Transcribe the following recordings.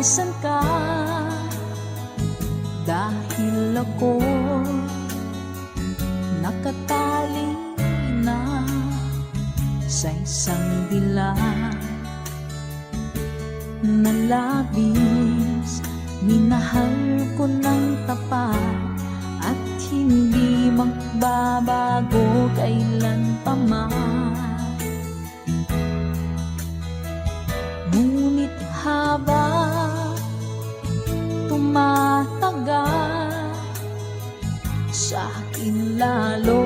nasan ka? Dahil ako nakatali na sa isang dilag na labis. Minahal ko ng tapat at hindi magbabago kailan pa man. Ngunit habang tumatagal, sa akin lalo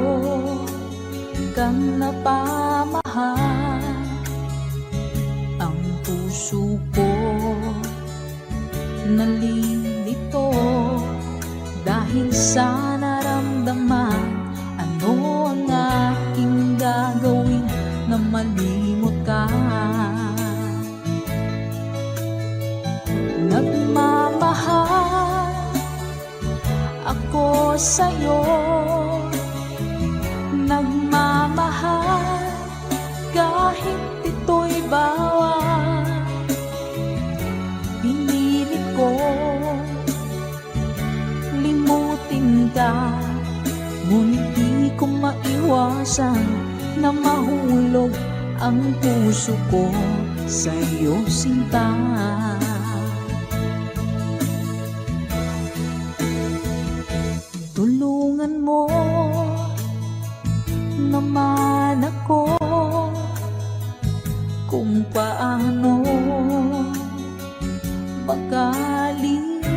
kang napamahal. Ang puso ko nalilito dahil sa naramdaman. Ano ang aking gagawin na malimot ka? Nagmamahal ako sa'yo, nagmamahal kahit ito'y bawal. Pinilit ko limutin ka, ngunit di ko maiwasan na mahulog ang puso ko sa'yo, sinta. Tulungan mo naman ako kung paano makalimot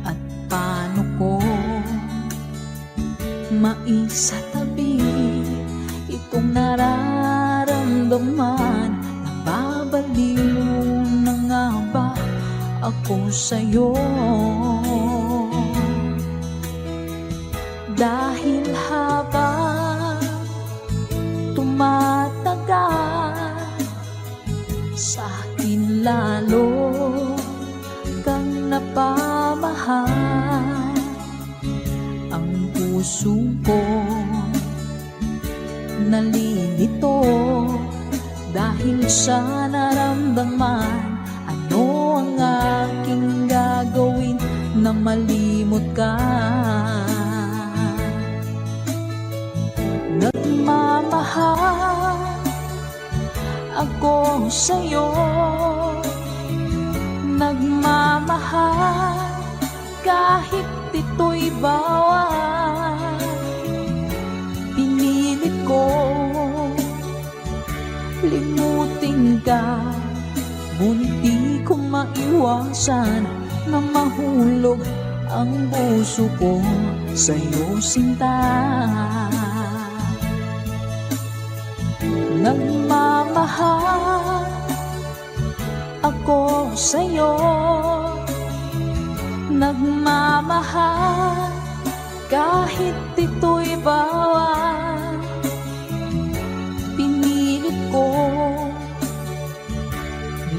at paano ko maisatabi itong nararamdaman. Nababaliw na nga ba ako sa'yo? Dahil habang tumatagal, sa akin lalo kang napamahal. Ang puso ko nalilito dahil sa naramdaman. Ano ang aking gagawin na malimot ka? Nagmamahal ako sa'yo, nagmamahal kahit ito'y bawal. Pinilit ko limutin ka, ngunit di ko maiwasan na mahulog ang puso ko sa'yo, sinta. Nagmamahal ako sa'yo, nagmamahal kahit ito'y bawal. Pinilit ko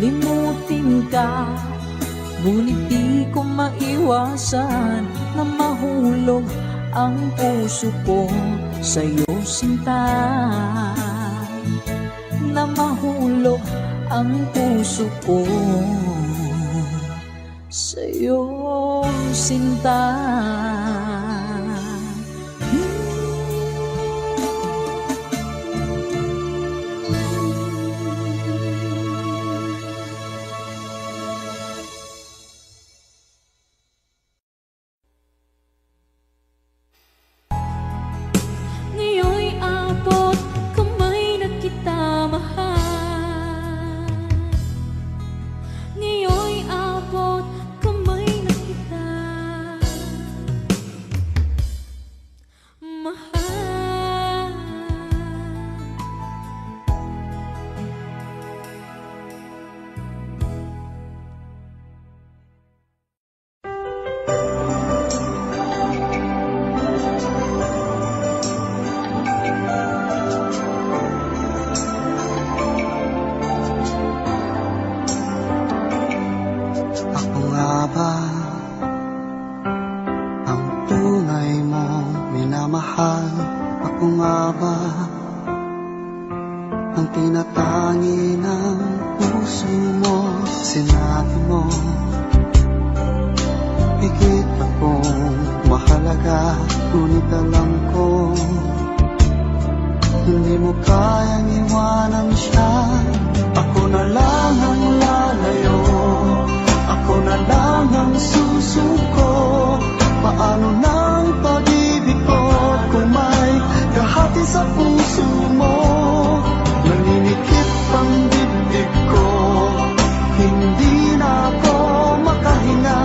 limutin ka, ngunit di ko maiwasan na mahulog ang puso ko sa'yo, sinta. Na mahulog ang puso ko sa'yo, sinta. Ngayon'y abot kamay na kita mahal. Ngayon'y abot kamay na kita. ang tinatangi ng puso mo. Sinabi mo, higit akong mahalaga, ngunit alam ko hindi mo kayang iwanan siya. Ako na lang ang lalayo, ako na lang ang susuko. Paano nang pag-ibig ko kung may kahati sa puso mo? Naninikip ang dibdib ko, hindi na ako makahinga.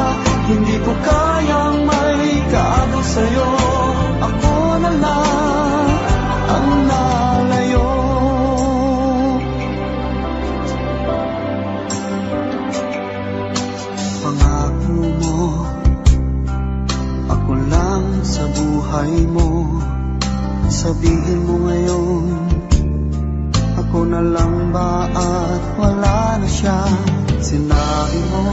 Hindi ko kayang may kaagaw sa'yo. Ako na lang ang lalayo. Pangako mo, ako lang sa buhay mo. Sabihin mo ngayon, ako na lang ba at wala na siya? Sinabi mo,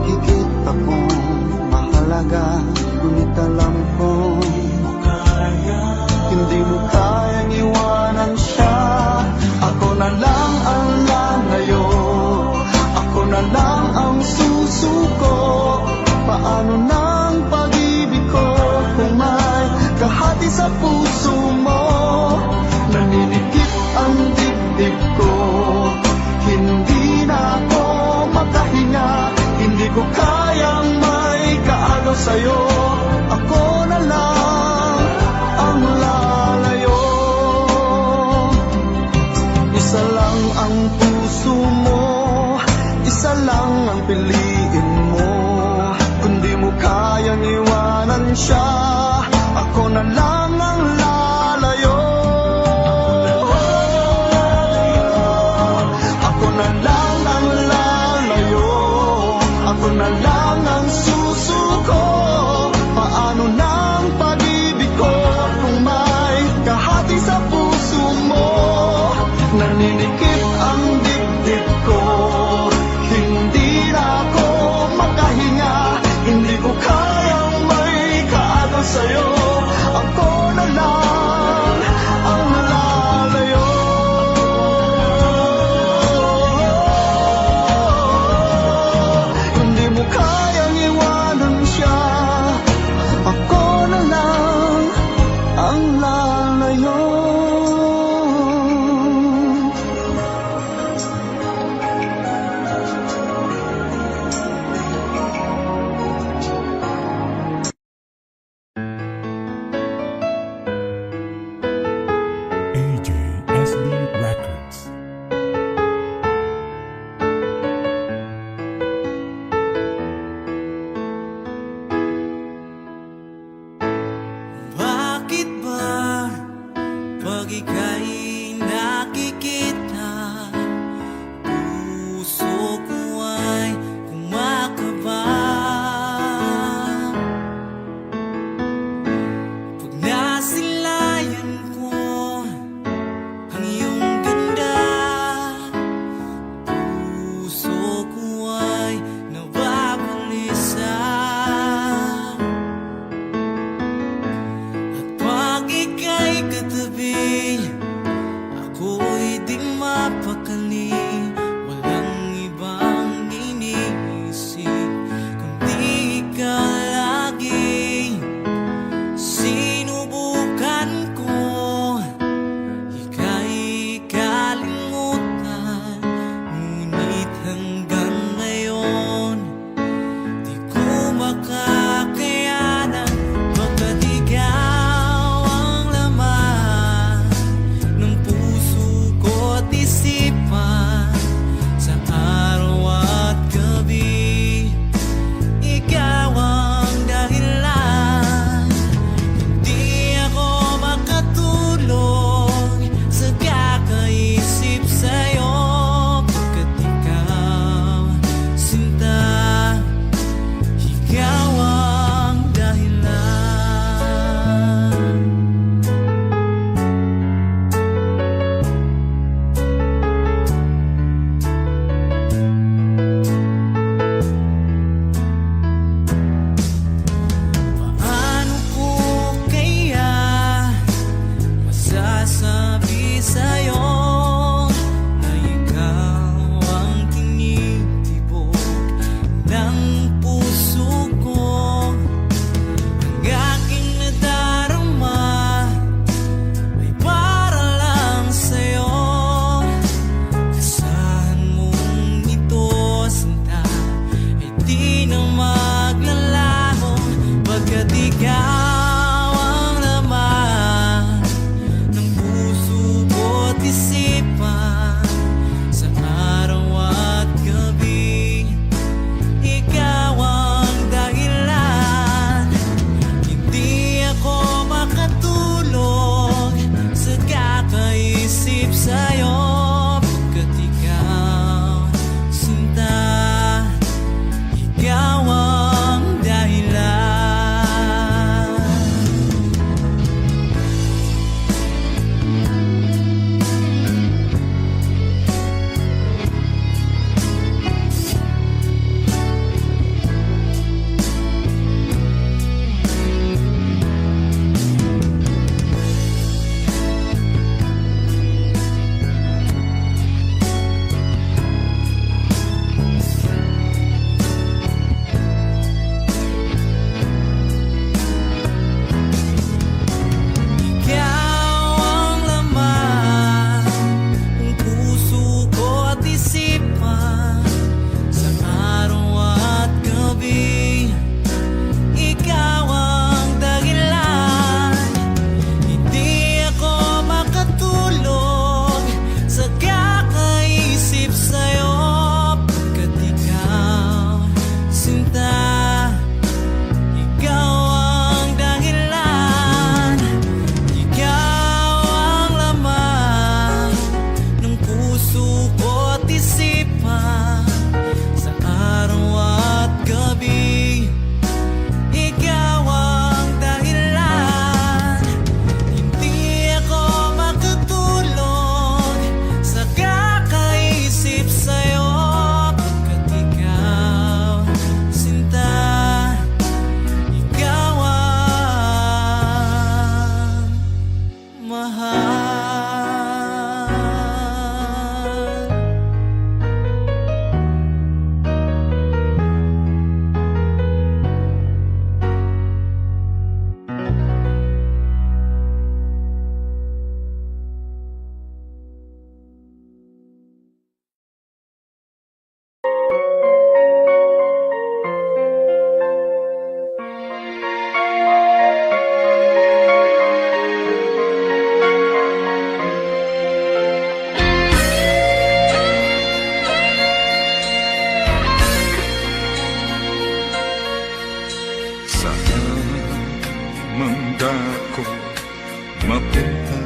higit akong mahalaga, ngunit alam ko hindi mo kayang iwanan siya. Ako na lang ang lalayo, ako na lang ang susuko. Paano nang pag-ibig ko kung may kahati sa puso mo? Naninikip ang dibdib ko, hindi na ako makahinga. Hindi ko kayang may kaagaw sa'yo. Ako na lang ang lalayo. Isa lang ang puso mo, isa lang ang piliin mo. Kung di mo kayang iwanan siya, ako na lang ang lalayo. Ako na lang ang lalayo, ako na lang ang susuko. Paano nang pag-ibig ko kung may kahati sa puso mo? Naninikip ang dibdib ko, hindi na ako makahinga. Hindi ko kayang may kaagaw sa'yo. Ako na lang ang lalayo. Hindi mo kayang iwanan siya. Ako na lang ang lalayo. AJSB Records. Bakit ba pag ika'y nakikita, puso ko ay kumakaba? Pag nasilayan ko ang iyong ganda, puso ko ay nababalisa. Pag ika'y katabi, Saan man dako mapunta,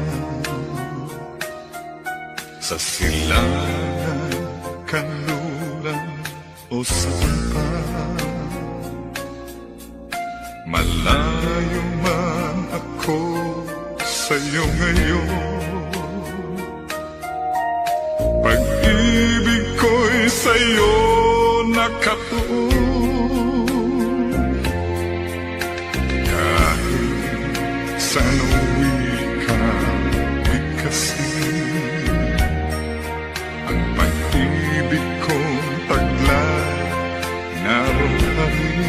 sa silangan, kanluran o saan pa, malayo man ako sa'yo ngayon, pag-ibig ko'y sa'yo nakatuon. Saan uwi ka, di kasi ang pag-ibig kong taglay naroon pa rin.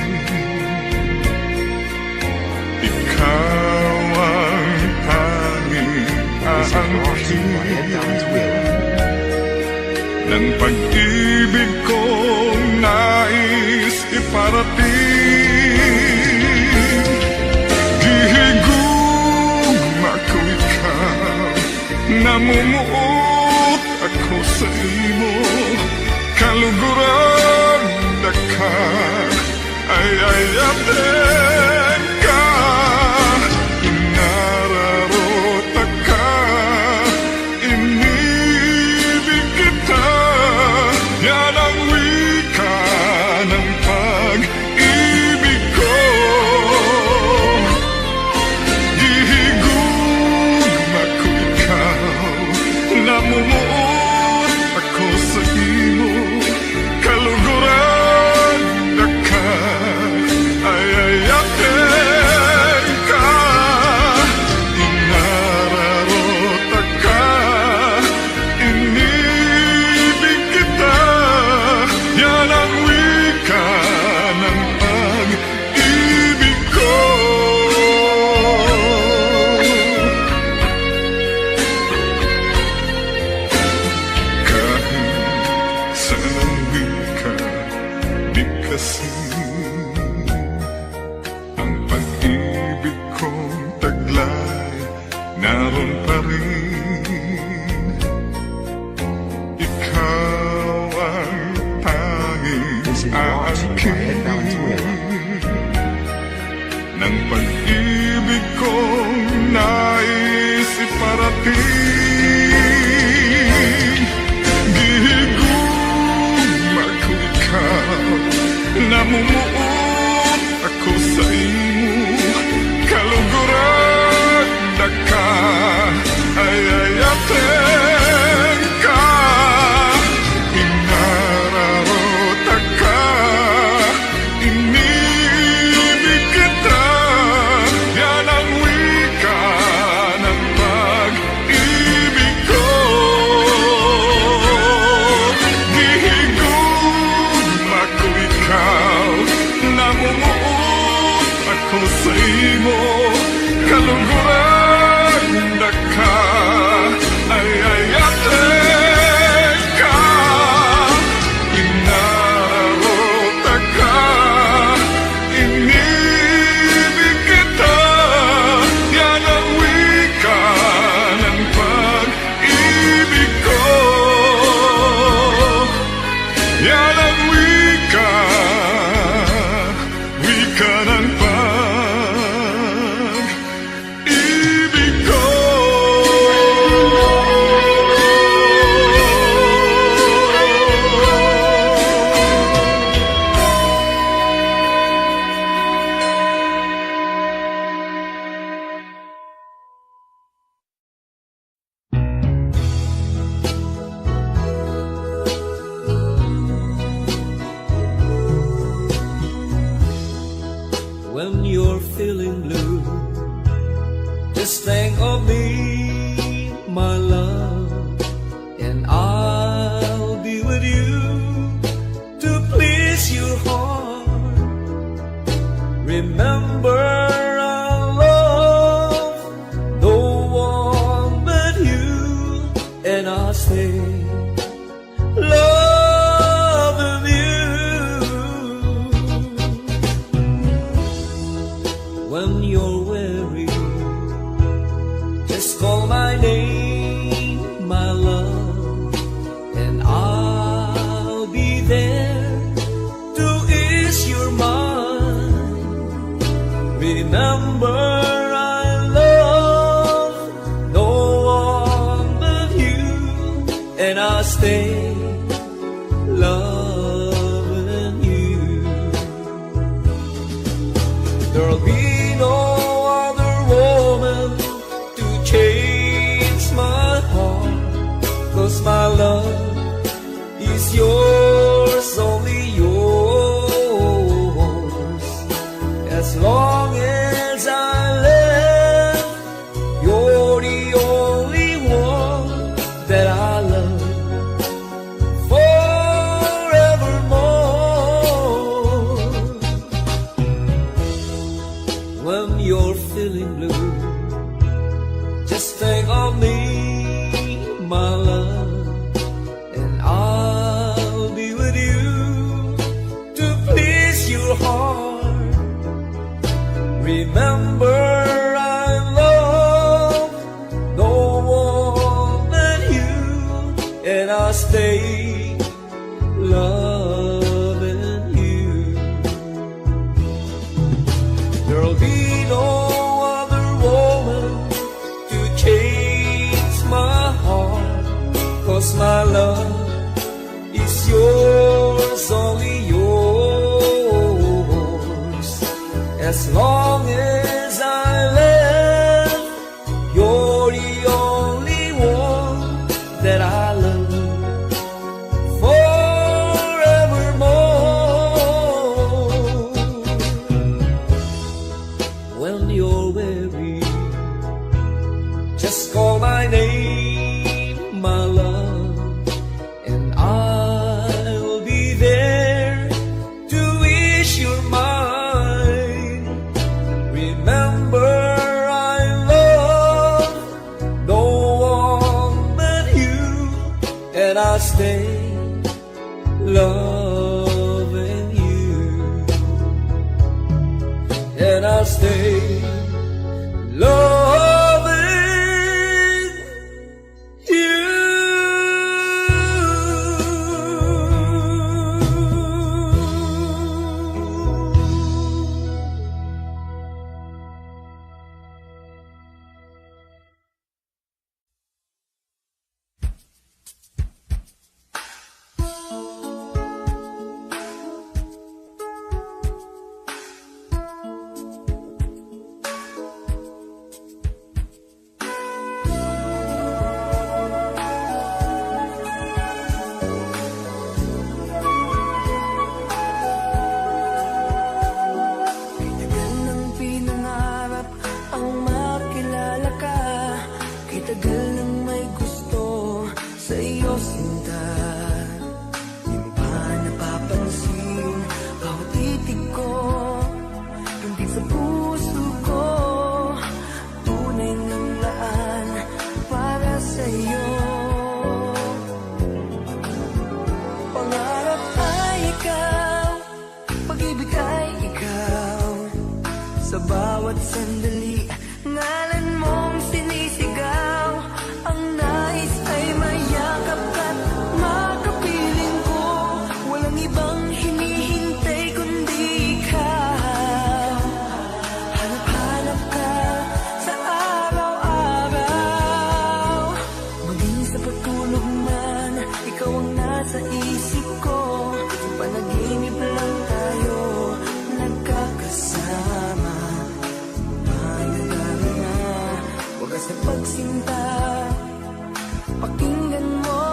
Ikaw ang tanging aangkin ng pag-ibig kong nais iparating. Namumuot ako sa imo, kaluguran daka, ay ayaten ka, inararota ka, inibig kita, yan ang wika ng pag-ibig ko. Namumuot ako sa imo, kaluguran daka, ay ayaten ka, inararota ka, inibig kita, yan ang wika ng pag-ibig ko. Kasi ang pag-ibig kong taglay naroon pa rin. Ikaw ang tanging aangkin ng pag-ibig kong nais iparating. Gihigugma ko ikaw, namumuot ako sa imo, kaluguran daka, ay ayaten ka, inararota ka, inibig kita, yan ang wika ng pag-ibig ko. Gihigugma ko ikaw, namumuot ako sa imo, kaluguran daka, ay ayaten ka, inararota ka, inibig kita, yan ang wika ng pag-ibig ko. Yan ang wika ng pag-ibig ko. When you're feeling blue, just think of me. and I'll stay loving you. When you're weary, just call my name, my love, and I'll be there to ease your mind. Remember, I love no one but you, and I'll stay loving you. There'll be no other woman to change my heart, 'cause my love is yours, only yours. As long as I live, you're the only one that I love forevermore. When you're feeling blue, just think of me, my love, and I'll be with you to please your heart. Remember, I love no one but you, and I'll stay loving you. There'll be no other woman to change my heart, 'cause my love is yours, only yours. As long as I live, you're the only one that I love forevermore. When you're weary, just call my name, my love, and I'll be there to ease your mind. Remember, I love no one but you, and I'll stay loving you, and I'll stay loving you. Tagal nang pinangarap ang makilala ka, kay tagal nang may gusto sa iyo, sinta. Di mo ba napapansin, bawat titig ko, hindi sa puso ko, tunay ng laan para sa iyo. Pangarap ay ikaw, pag-ibig ay ikaw. Sa bawat sandali, ngalan mong sinisigaw. Ang nais ay mayakap ka't makapiling ko. Walang ibang hinihintay kundi ikaw. Hanap-hanap ka sa araw-araw. Maging sa pagtulog man, ikaw ang nasa isip ko. Panaginip lang tayo nagkakasama. Mahalaga na wagas na pagsinta. Pakinggan mo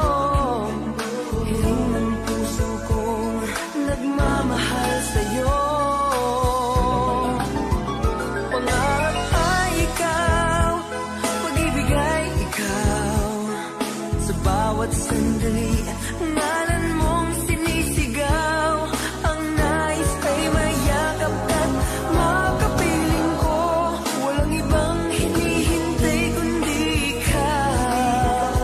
hiling ng puso kong nagmamahal sa'yo. Pangarap ay ikaw, pag-ibig ay ikaw. Sa bawat sandali, ngalan mong sinisigaw. Ang nais ay mayakap at makapiling ko. Walang ibang hinihintay kundi ikaw.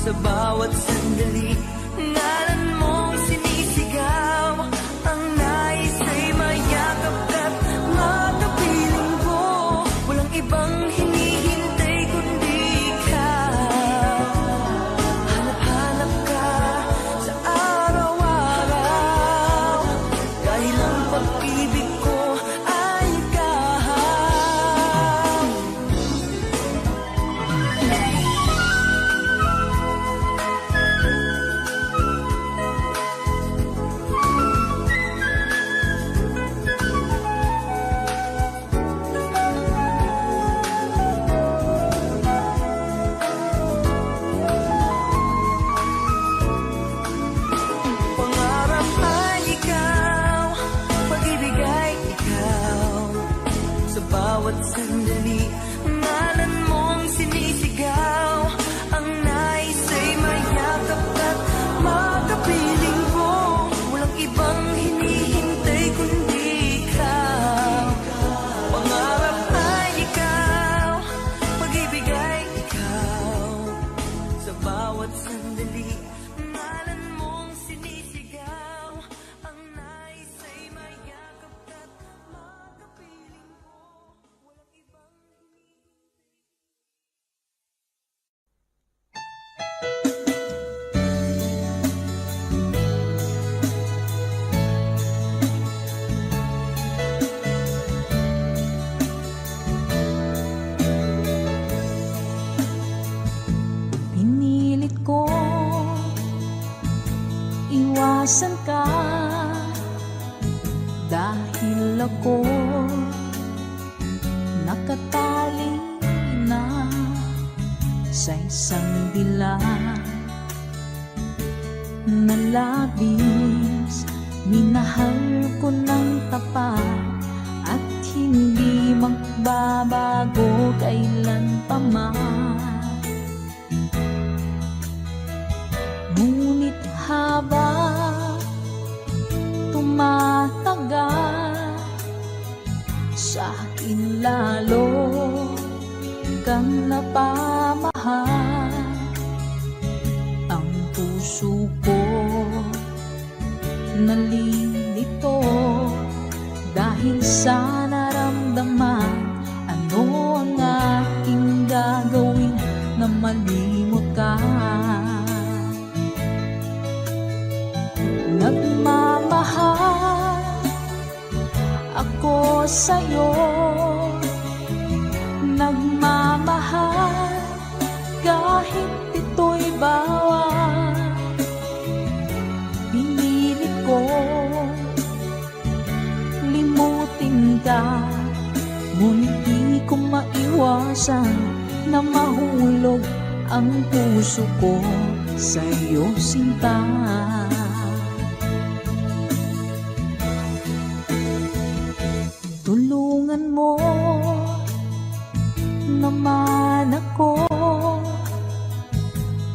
Sa bawat sandali, ngalan mong sinisigaw. Ang nais ay mayakap ka't makapiling ko. Walang ibang hinihintay kundi ikaw. Hanap-hanap ka sa araw-araw, dahil ang pag-ibig ko ay ikaw. Pangarap ay ikaw, pag-ibig ay ikaw. Sa bawat sandali, ngalan mong sinisigaw. Ang nais ay mayakap at makapiling ko. Walang ibang hinihintay kundi ikaw. Pangarap ay ikaw, pag-ibig ay ikaw. Sa bawat sandali, ngalan mong sinisigaw. Ang nais ay mayakap at makapiling ko. Walang ibang Pinilit ko iwasan ka, dahil ako nakatali na sa isang dilag na labis. Minahal ko ng tapat at hindi magbabago kailan pa man. Ngunit habang tumatagal, sa akin lalo kang napamahal. Ang puso ko nalilito dahil sa naramdaman. Ano ang aking gagawin na malimot ka? Nagmamahal ako sa'yo, nagmamahal kahit ito'y bawal. Pinilit ko limutin ka, ngunit di ko maiwasan na mahulog ang puso ko sa'yo, sinta. Tulungan mo naman ako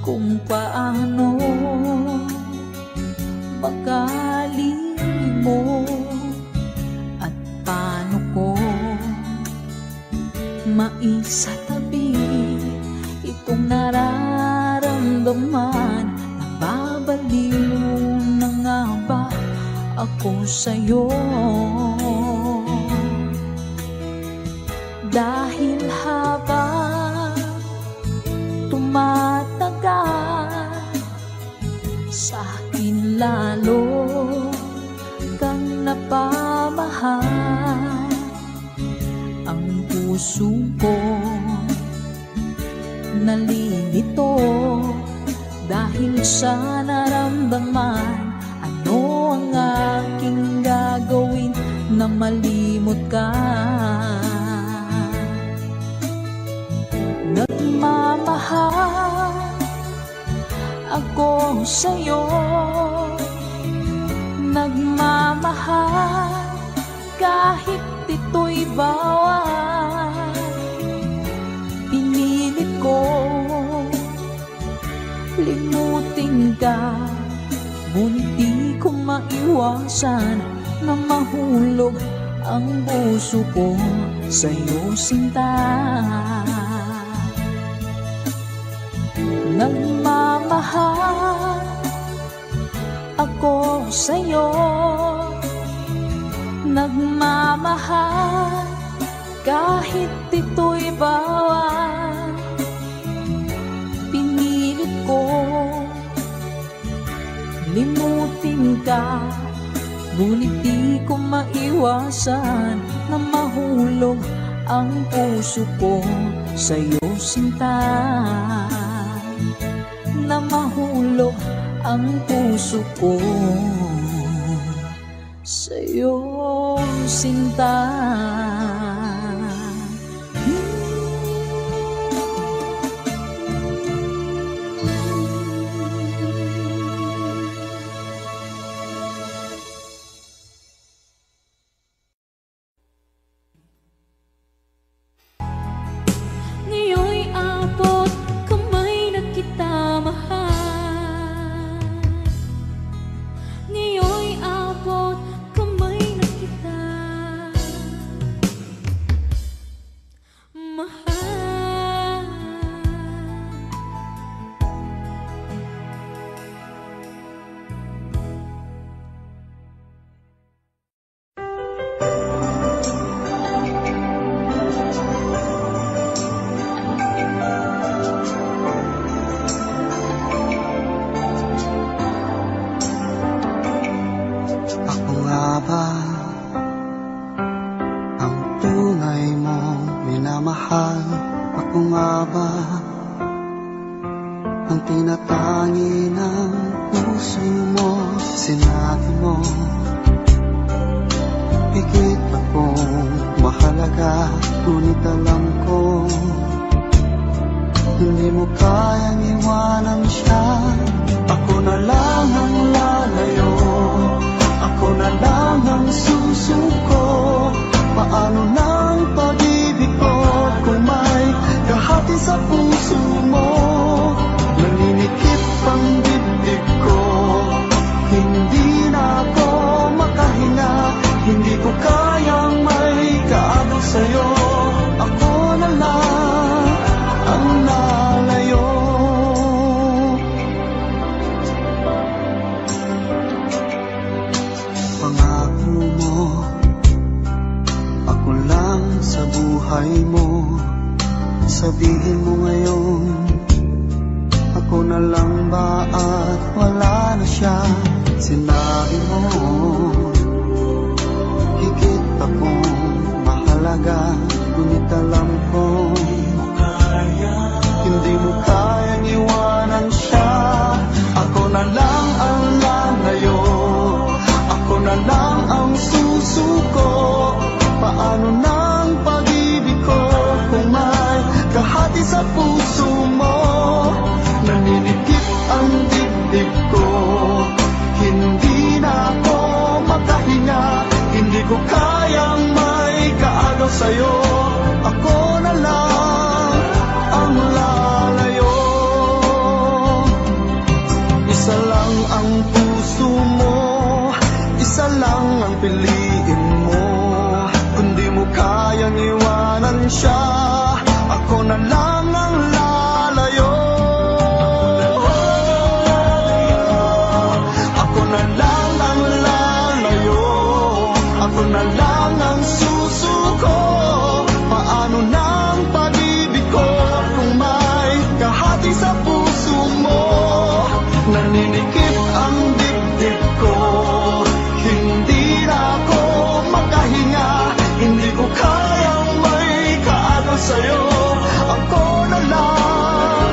kung paano makalimo at paano ko maisatabi itong nararamdaman. Nababaliw na nga ba ako sa'yo? Dahil habang tumatagal, sa akin lalo kang napamahal. Ang puso ko nalilito dahil sa naramdaman. Ano ang aking gagawin na malimot ka? Nagmamahal ako sa'yo, nagmamahal kahit ito'y bawal. Pinilit ko limutin ka, ngunit di ko maiwasan na mahulog ang puso ko sa'yo, sinta. Nagmamahal nagmamahal ako sa'yo, nagmamahal kahit ito'y bawal. Pinilit ko limutin ka, ngunit di ko maiwasan na mahulog ang puso ko sa'yo, sinta. Na mahulog ang puso ko sa'yo, sinta. Ngayon'y abot kamay na kita mahal. Ngayon'y abot kamay na kita mahal. Ako nga ba ang tunay mong minamahal? Ako nga ba ang tinatangi ng puso mo? Sinabi mo higit akong mahalaga, ngunit alam ko hindi mo kayang iwanan siya. Ako na lang ang lalayo, ako na lang ang susuko. Paano nang pag-ibig ko kung may kahati sa puso mo? Naninikip ang dibdib ko, hindi na ako makahinga. Hindi ko kayang may kaagaw sa'yo. Ako na lang ang lalayo. Pangako mo, ako lang sa buhay mo. Sabihin mo ngayon, ako na lang ba at wala na siya? Sinabi mo higit akong mahalaga, ngunit alam ko hindi mo kayang iwanan siya. Ako na lang ang lalayo, ako na lang ang susuko. Paano nang pag-ibig ko kung may kahati sa puso mo? Naninikip ang dibdib ko, hindi na ako makahinga. Hindi ko kayang may kaagaw sa'yo. Ako na lang ang lalayo. Isa lang ang puso mo, isa lang ang piliin mo. Kung di mo kayang iwanan siya, ako na lang ang lalayo. Ako na lang ang lalayo, ako na lang ang susuko. Paano nang pag-ibig ko kung may kahati sa puso mo? Naninikip ang dibdib ko, hindi na ako makahinga. Hindi ko kayang may kaagaw sa'yo. Ako na lang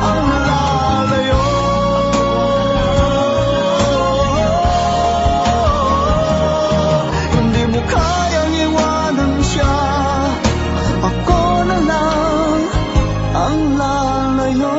ang lalayo. Hindi mo kayang iwanan siya. Ako na lang ang lalayo.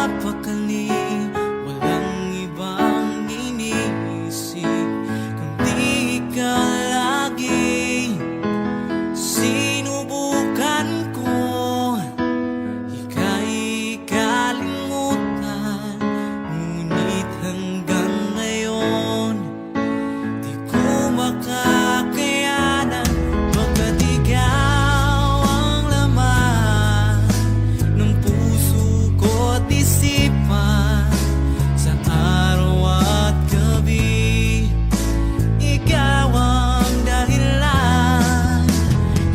nagpapakali, walang ibang iniisip kundi ikaw lagi. Sinubukan ko ika'y kalimutan, ngunit hanggang ngayon di ko makakayanan, pagkat ikaw ang laman ng puso ko't isipan sa araw at gabi. Ikaw ang dahilan,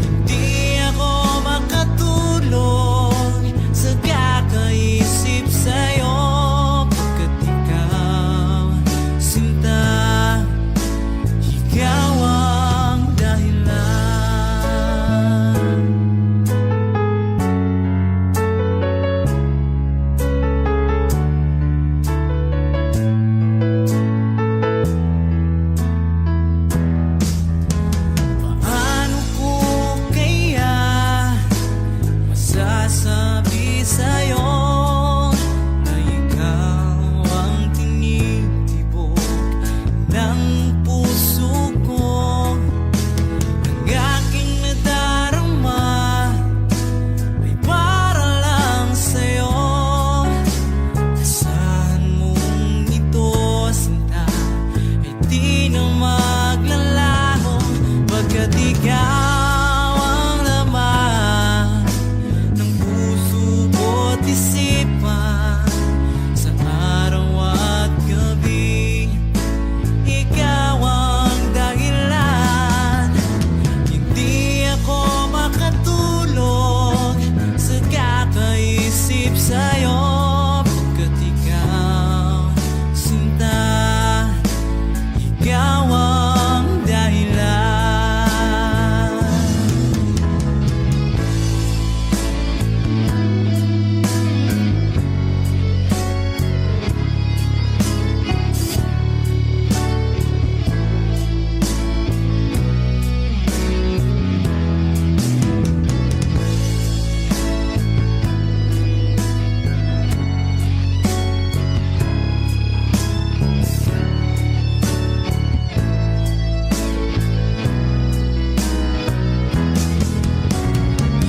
hindi ako makatulog sa kakaisip sa'yo, pagkat ikaw, sinta, ikaw ang dahilan. Paano ko kaya masasabi sa'yo na ikaw ang tinitibok ng puso ko? Ang aking nadarama ay para lang sa'yo. Asahan mong ito, sinta, ay di na maglalaho, pagkat ikaw ang laman ng puso ko't isipan sa araw at gabi. Ikaw ang dahilan, hindi ako makatulog sa kakaisip sa'yo, pagkat ikaw, sinta, ikaw ang dahilan.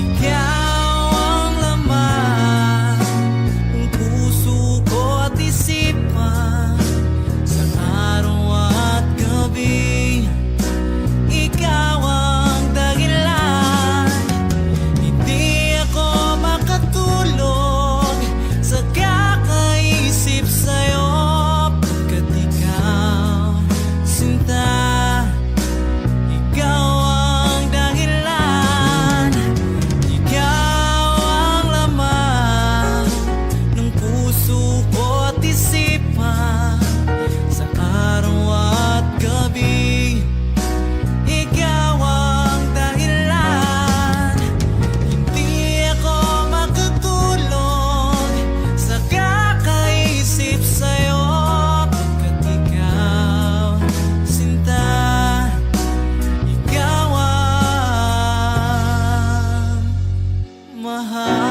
Ikaw ang laman ng puso ko't isipan sa araw at gabi. Ikaw ang dahilan, hindi ako makatulog sa kakaisip sa'yo, pagkat ikaw, sinta, ikaw ang dahilan. Ikaw ang laman ng puso ko't isipan sa araw at gabi. Ikaw ang dahilan, hindi ako makatulog sa kakaisip sa'yo, pagkat ikaw, sinta, ikaw ang mahal.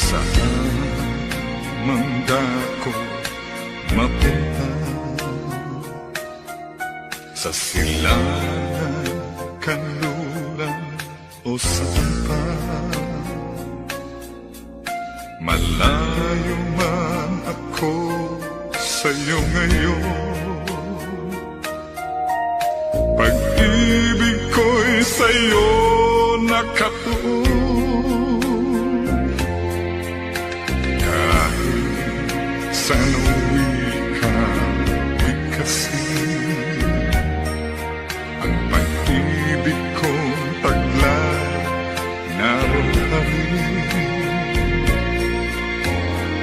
Saan man dako mapunta, sa silangan, kanluran o saan pa, malayo man ako sa'yo ngayon, pag-ibig ko'y sa'yo nakatuon. Kahit saan uwi kasi ang pag-ibig kong taglay naroon pa rin.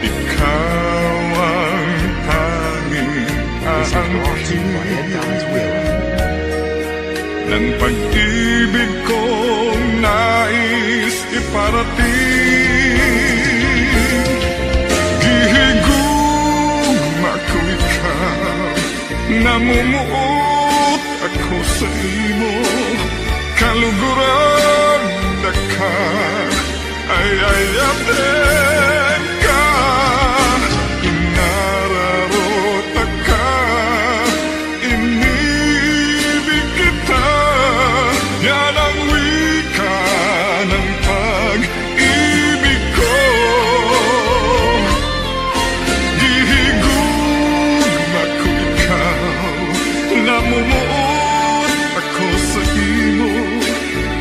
Ikaw ang tanging aangkin ng pag-ibig kong nais iparating. Gihigugma ko ikaw, namumuot ako sa imo, kaluguran na ka, ay ayaten ka, inararota ka, inibig kita, yan ang wika ng pag-ibig ko. Gihigugma ko ikaw, namumuot ako sa imo,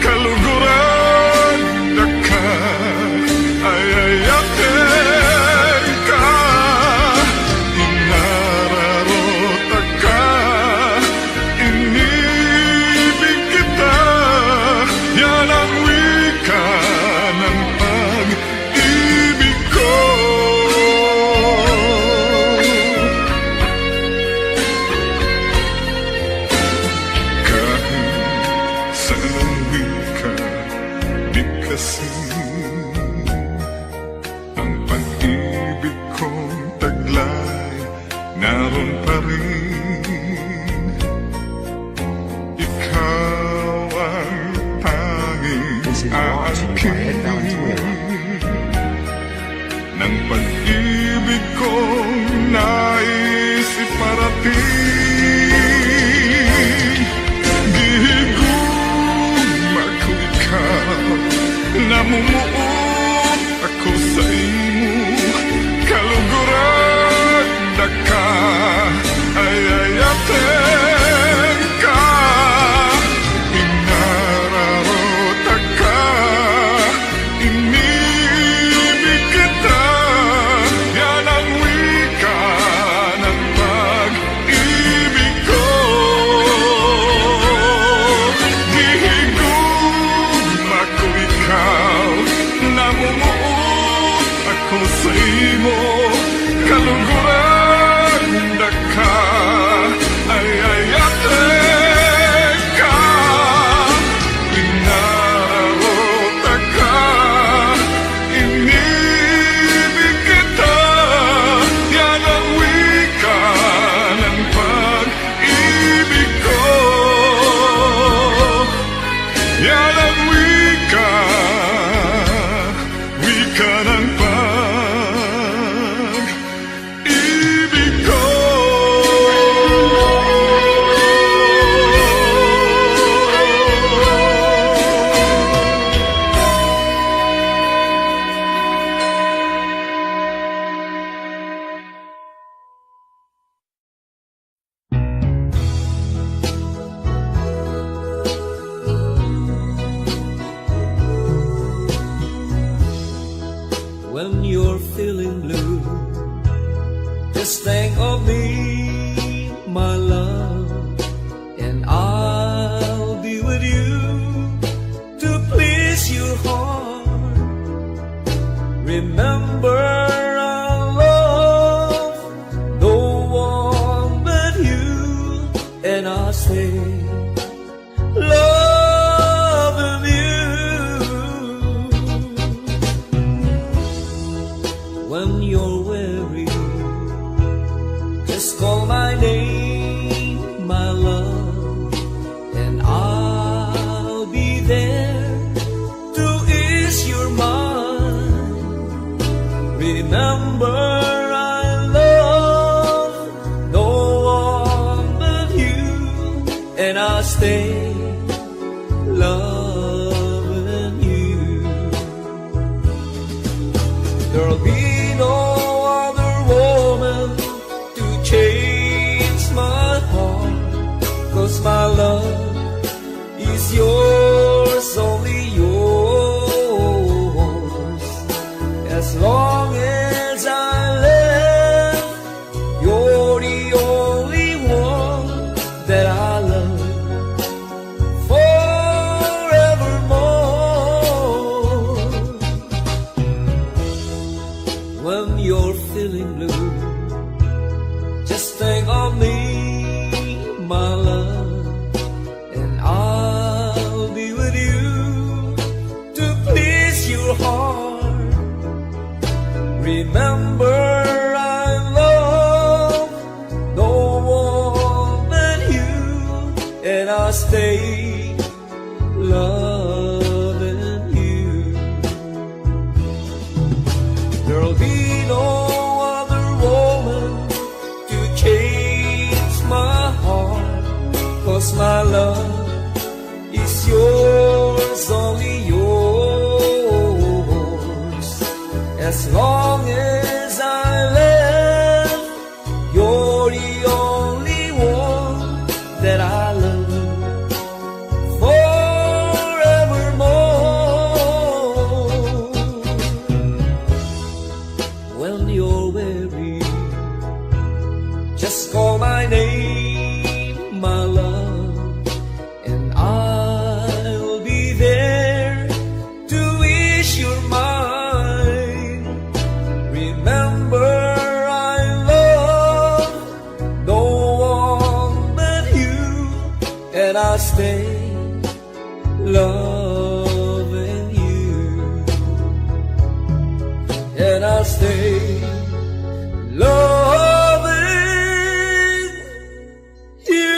kaluguran na ka, ay ayaten ka, inararota ka, inibig kita, yan ang wika ng pag-ibig ko. Kahit saan wika, di kasi ang pag-ibig kong taglay naroon pa rin. Ikaw ang tanging aangkin ng pag-ibig kong nais iparating. Gihigugma ko ikaw, namumuot ako sa imo, kaluguran na ka, ay ayaten ka, inararota ka, inibig kita, yan ang wika ng pag-ibig ko. Gihigugma ko ikaw, namumuot ako sa imo, kaluguran na ka, ay ayaten ka, inararota ka, inibig kita, yan ang wika ng pag-ibig ko. Yan ang wika ng pag-ibig ko. When you're feeling blue, just think of me, my love, and I'll be with you to please your heart. Remember, I love no one but you, and I'll stay loving you. When you're weary, just call my name, my love, and I'll be there to ease your mind. Remember, I love no one but you, and I'll stay loving you. There'll be no other woman to change my heart, 'cause my love is yours, only yours. As long as I live, you're the only one. Just think of me, my love, and I'll be with you to please your heart. Remember, I love no one but you, and I'll stay loving you. There'll be no other woman to change my heart, 'cause my love is yours, only yours. As long as I live, you're the only one that I love forevermore. When you're weary, just call my name, my love, and I'll be there to wish you're mine. Remember, I love no one but you, and I'll stay loving you, and I'll stay loving you.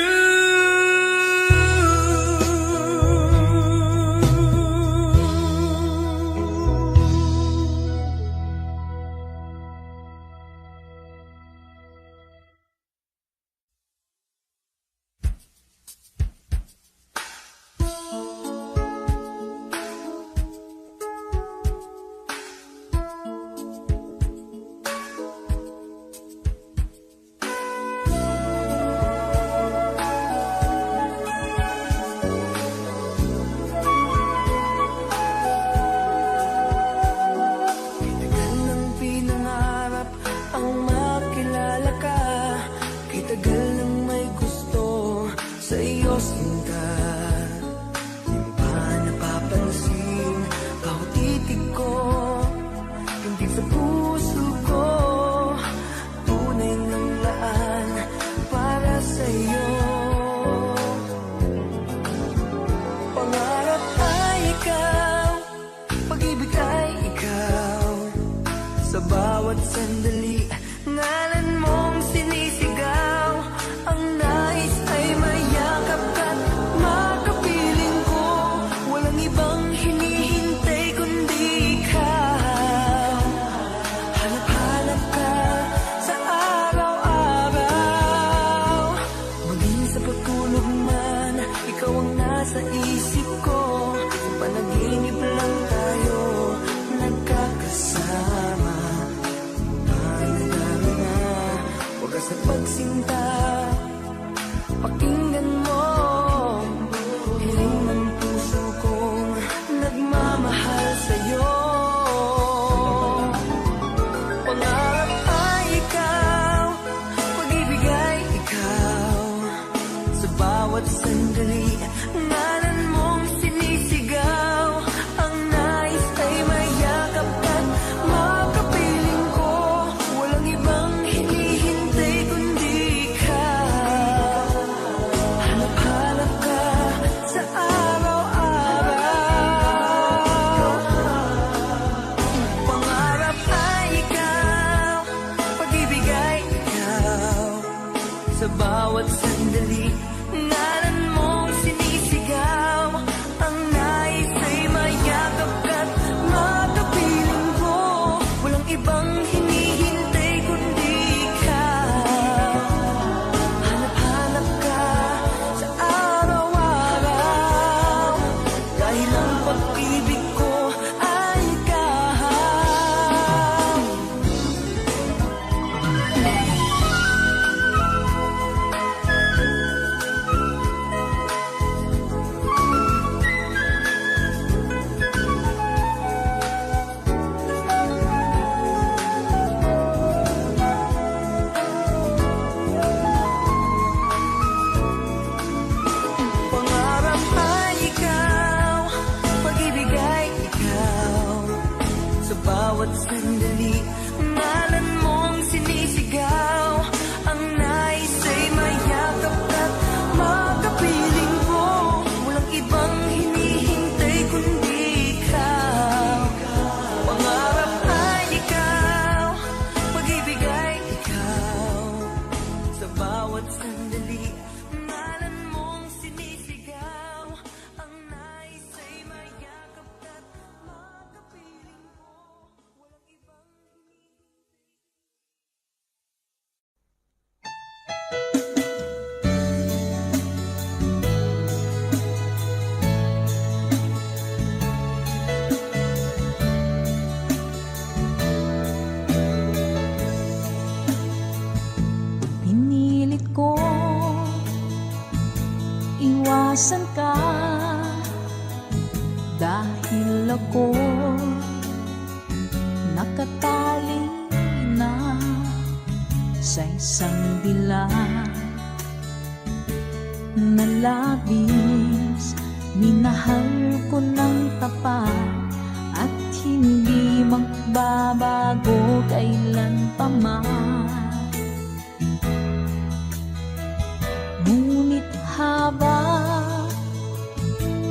Kitagal ng pinangarap ang makilala ka. Kitagal ng may gusto sa iyo sinta. Di pa napapansin bawat titig ko, hindi sa puso ko tunay ng laan para sa iyo. Pangarap ay ikaw, pag-ibig ay ikaw. Sa bawat sandali, ngalan mong sinisigaw. Ang nais ay mayakap ka't makapiling ko. Walang ibang hinihintay kundi ikaw. Hanap-hanap ka sa araw-araw. Maging sa pagtulog man, ikaw ang nasa isip ko. Sa panaginip lang tayo nagkakasama. Paano na, wagas na pagsinta. Pakinggan mo, hiling ng puso kong nagmamahal sa'yo. Pangarap ay ikaw, pag-ibig ay ikaw. Sa bawat sandali, ngalan mong sinisigaw. Ang nais ay mayakap ka't makapiling ko. Walang ibang hinihintay kundi ikaw. Hanap-hanap ka sa araw-araw. Pangarap ay ikaw, pag-ibig ay ikaw. Sa bawat sandali, ngalan mong sinisigaw. Ang nais ay mayakap ka't makapiling ko. Walang ibang hinihintay kundi ikaw. Hanap-hanap ka sa araw-araw. Dahil ang pag-ibig ko ay ikaw. Pangarap ay ikaw, pag-ibig ay ikaw. Sa bawat sandali, ngalan mong sinisigaw. Ang bawat sandali. Malan mong sinisigaw, ang nais ay mayakap at makapiling mo. Walang ibang Pinilit ko iwasan ka dahil ako nakatali na sa isang dilag na labis. Minahal ko ng tapat at hindi magbabago kailan pa man. Ngunit habang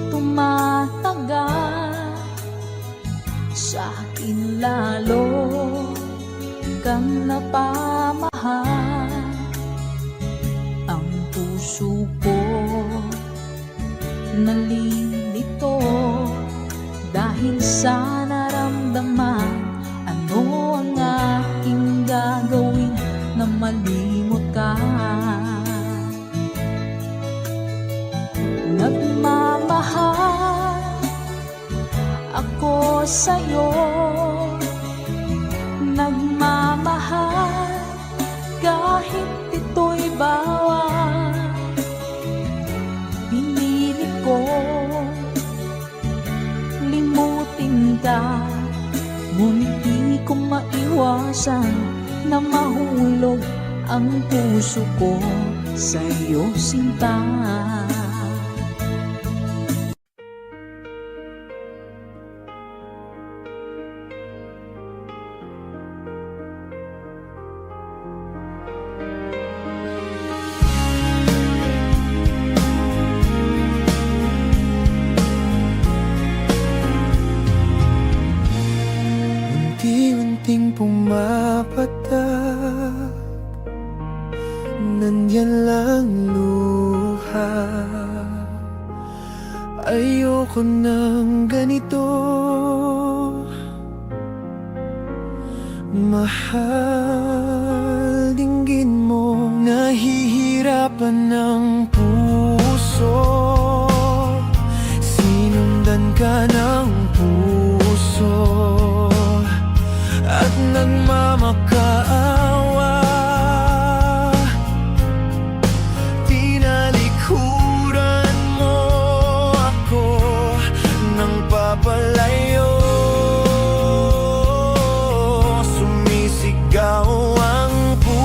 tumatagal, sa akin lalo kang napamahal. Ang puso ko nalilito dahil sa naramdaman. Ano ang aking gagawin na malimot ka? Nagmamahal ako sa'yo, nagmamahal kahit ito'y bawal. Pinilit ko limutin ka, ngunit di ko maiwasan na mahulog ang puso ko sa'yo, sinta. Unti-unting pumapatak, nandyan lang luha. Ayoko ng ganito, mahal, dinggin mo. Nahihirapan ng puso, sinundan ka ng puso at nagmamakaawa. Tinalikuran mo ako ng papalayo. Sumisigaw ang puso,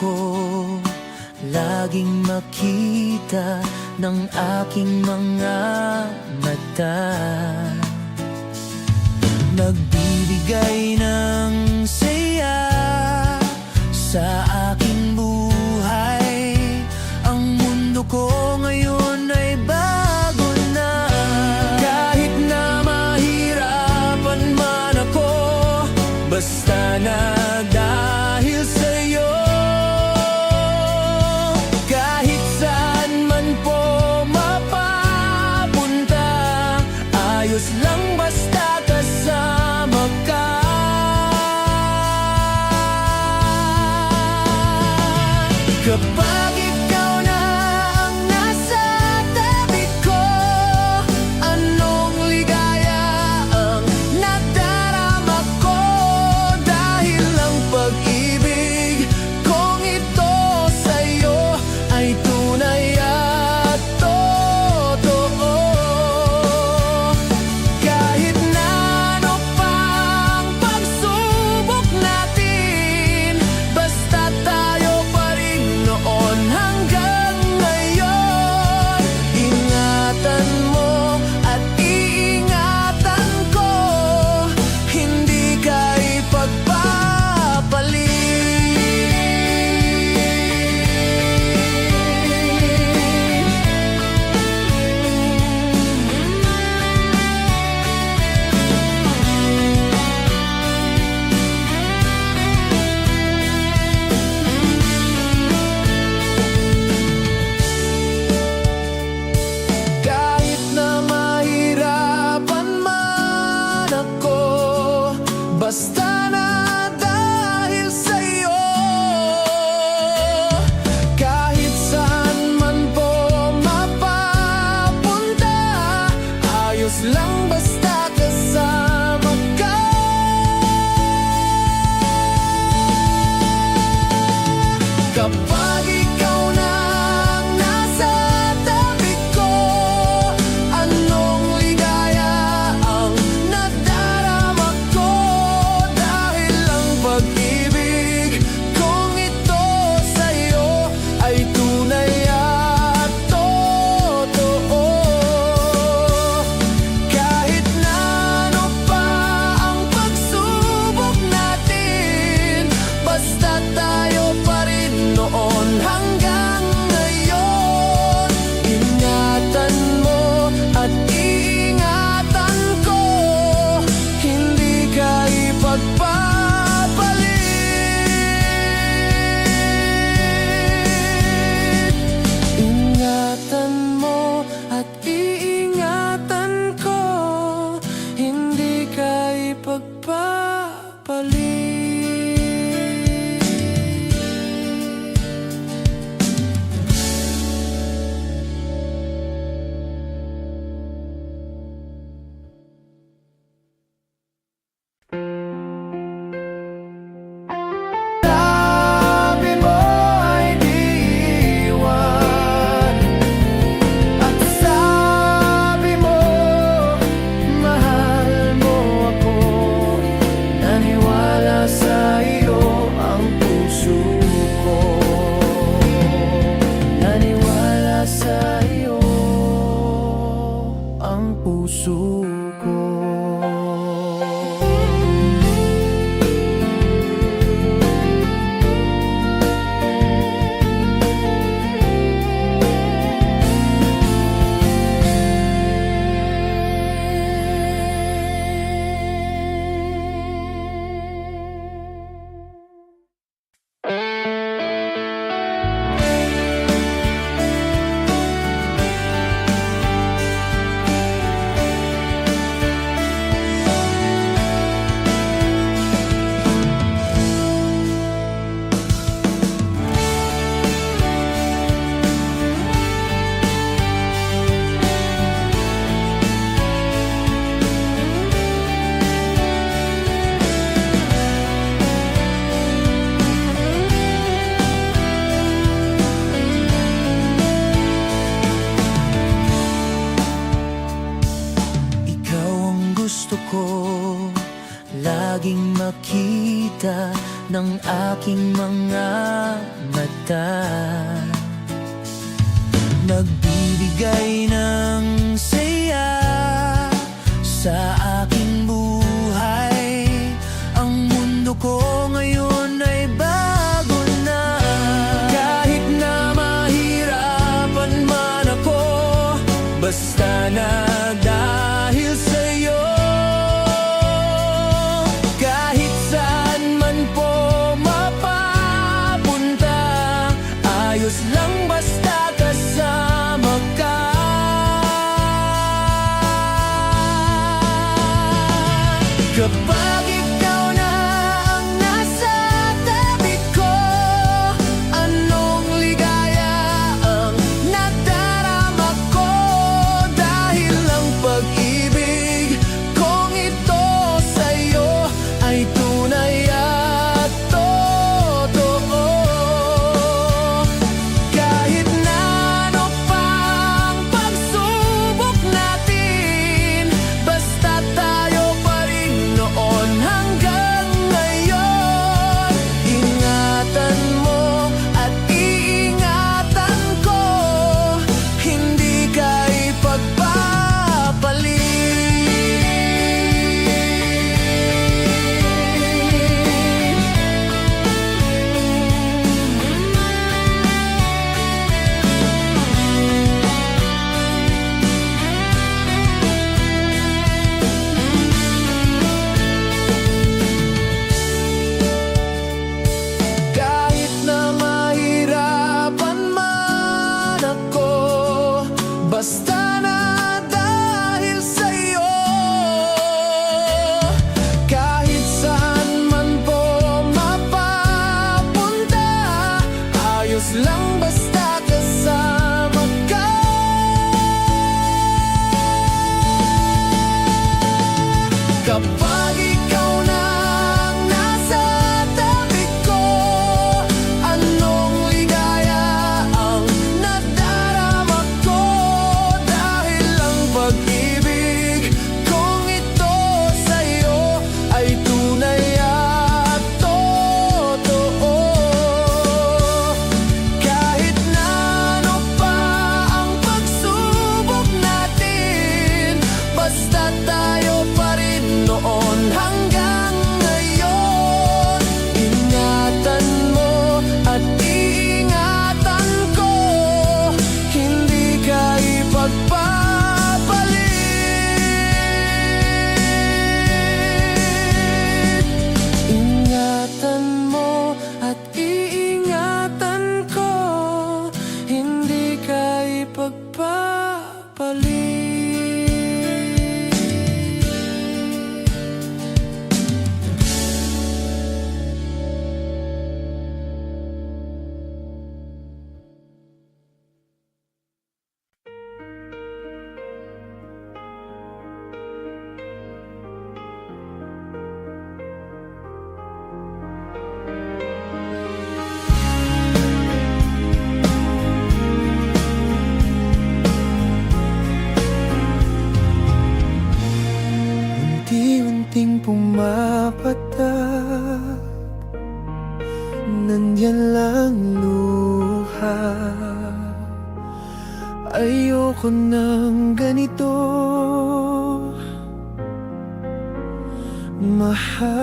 ko laging makita ng aking mga mata. Nagbibigay ng saya sa aking buhay. Ang mundo ko ngayon ay bago na. Kahit na mahirapan man ako, basta na dahil sa'yo. Kahit saan man po mapapunta, ayos lang basta kasama ka. Kapag ikaw na ang nasa tabi ko, anong ligaya ang nadarama ko. Dahil ang pag-ibig kong ito sa'yo ay tunay at totoo. Kahit na ano pang pagsubok natin, basta tayo pa rin noon hanggang ngayon. Ingatan mo at iingatan ko, hindi ka ipagpapalit. Kahit na mahirapan man ako, basta na dahil sa'yo. Kahit saan man po mapapunta, ayos lang basta kasama ka. Kapag ikaw na ang nasa tabi ko, anong ligaya ang nadarama ko. Dahil ang pag-ibig kong ito sa'yo ay tunay at totoo. Kahit na ano pa ang pagsubok natin, basta tayo pa rin noon hanggang ngayon. Ingatan mo at iingatan ko, hindi ka ipagpapalit. Ingatan mo at iingatan ko, hindi ka ipagpapalit. Sabi mo ay di iwan, at sabi mo mahal mo ako. Naniwala makita ng aking mga mata. Nagbibigay ng saya sa aking buhay. Ang mundo ko ngayon ay bago na. Kahit na mahirapan man ako, basta na dahil sa'yo. Kahit saan man po mapapunta, ayos lang basta kasama ka. Kapag ikaw na ang nasa tabi ko, anong ligaya ang nadarama ko. Dahil ang pag-ibig kong ito sa'yo ay tunay at totoo. Kahit na ano pang pagsubok natin, basta tayo pa rin noon hanggang ngayon. Ingatan mo at iingatan ko, hindi ka ipagpapalit. Kahit na mahirapan man ako, basta na dahil sa'yo. Kahit saan man po mapapunta, ayos lang basta kasama ka. Kapag ikaw na ang nasa tabi ko, anong ligaya ang nadarama ko. Dahil ang pag-ibig kong ito sa'yo ay tunay at totoo. Kahit na ano pa ang pagsubok natin, basta tayo pa rin noon hanggang ngayon. Ingatan mo at iingatan ko, hindi ka ipagpapalit. Ingatan mo at iingatan ko, hindi ka ipagpapalit. Unti-unting pumapatak, nandyan lang luha. Ayoko ng ganito, mahal,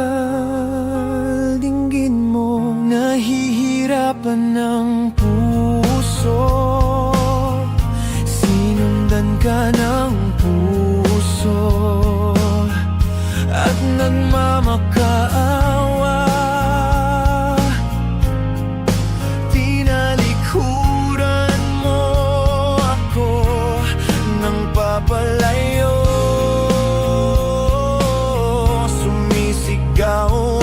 dinggin mo. Nahihirapan ng puso, sinundan ka ng puso, at nagmamakaawa. Tinalikuran mo ako ng papalayo, sumisigaw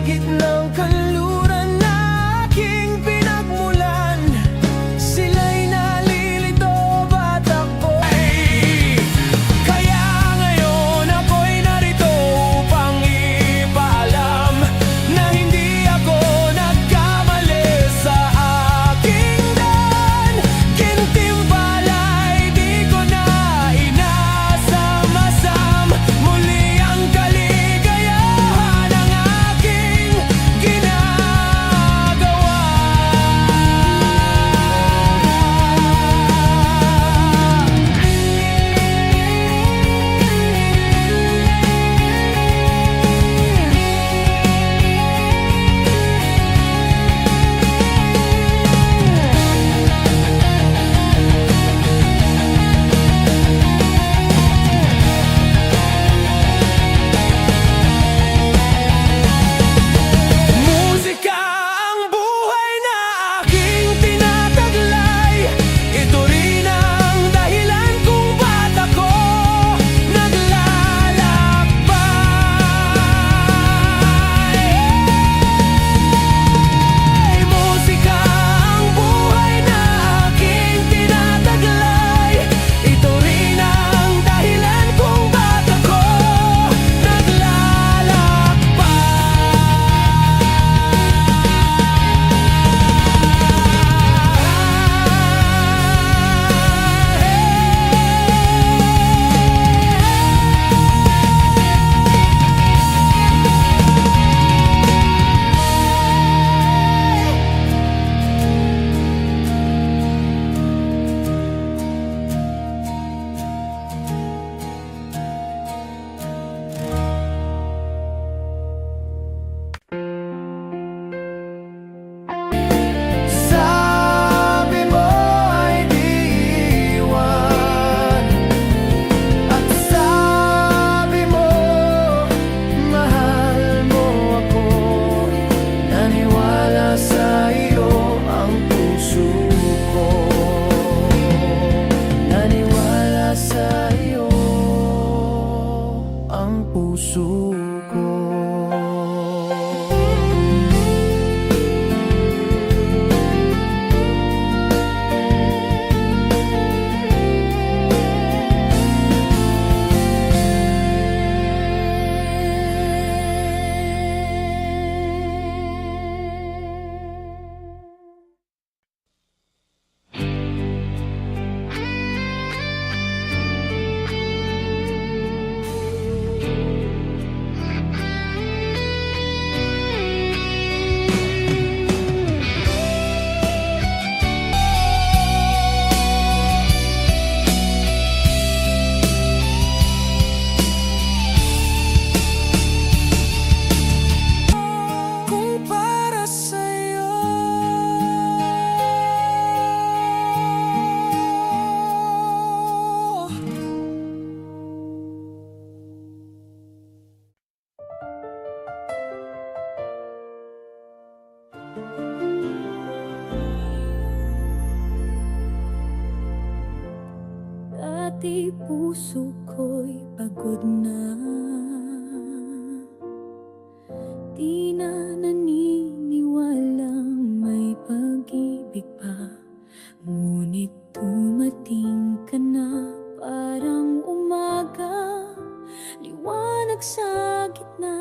gitnang kanluran na aking pinagmulan. Sila'y nalilito ba't ako'y kaya ngayon ako'y narito upang ipaalam na hindi ako nagkamali sa aking daan. Kintimpala'y di ko na inasam-asam muli ang kaligayahan ng aking ginagawa. Musika ang buhay na aking tinataglay. Ito rin ang dahilan kung ba't ako naglalakbay. Musika ang buhay na aking tinataglay. Ito rin ang dahilan kung ba't ako sabi mo ay di iwan, at sabi mo mahal mo ako. Naniwala sa iyo ang puso ko. Naniwala sa iyo ang puso ko. Kung para sa'yo Dati puso ko'y pagod na, di na naniniwalang may pag-ibig pa. Ngunit dumating ka na, parang umaga, liwanag sa gitna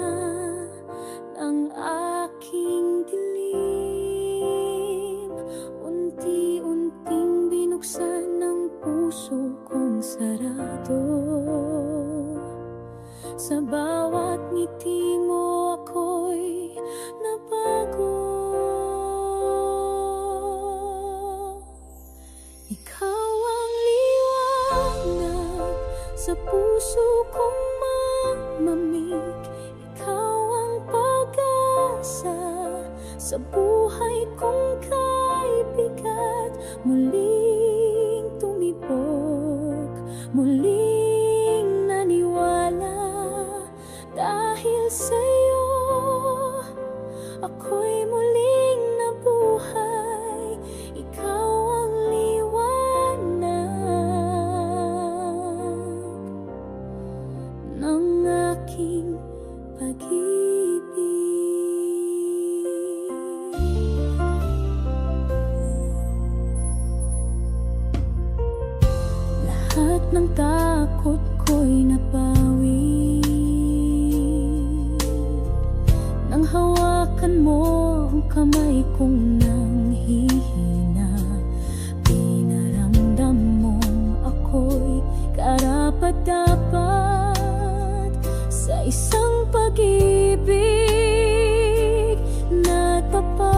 ng aking dilim. Unti-unting binuksan ng puso kong sarado. Sa bawat ngiti mo ako'y nabago. Ikaw ang liwanag sa puso kong mamamig. Ikaw ang pag-asa sa buhay kong kaibigat. Muling tumibok, muling naniwala. Dahil sa'yo ako'y muling nabuhay. Ikaw ang liwanag ng aking pag-ibig. takot ko'y napawi nang hawakan mo ang kamay kong nanghihina. Pinaramdam mong ako'y karapat-dapat sa isang pag-ibig na tapat.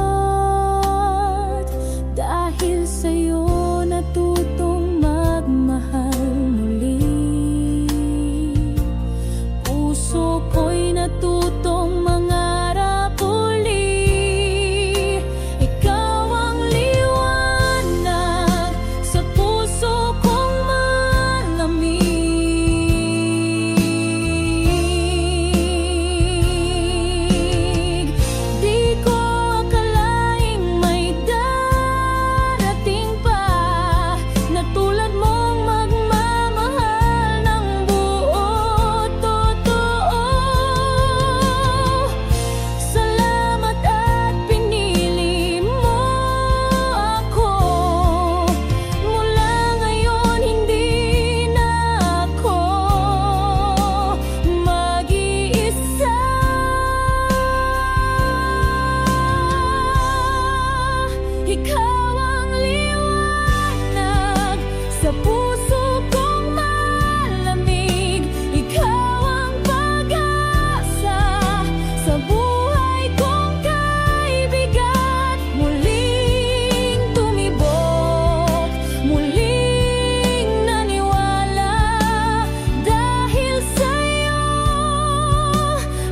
Dahil sa'yo natutong magmahal muli, puso ko'y natutong mangarap uli. Ikaw ang liwanag sa puso kong malamig. Di ko akalaing may darating pa na tulad mong magmamahal ng buo totoo. Salamat at pinili mo ako. Mula ngayon hindi na ako mag-iisa. Ikaw ang liwanag sa puso kong malamig. Ikaw ang pag-asa sa buhay kong kaibigan. Muling tumibok, muling naniwala. Dahil sa'yo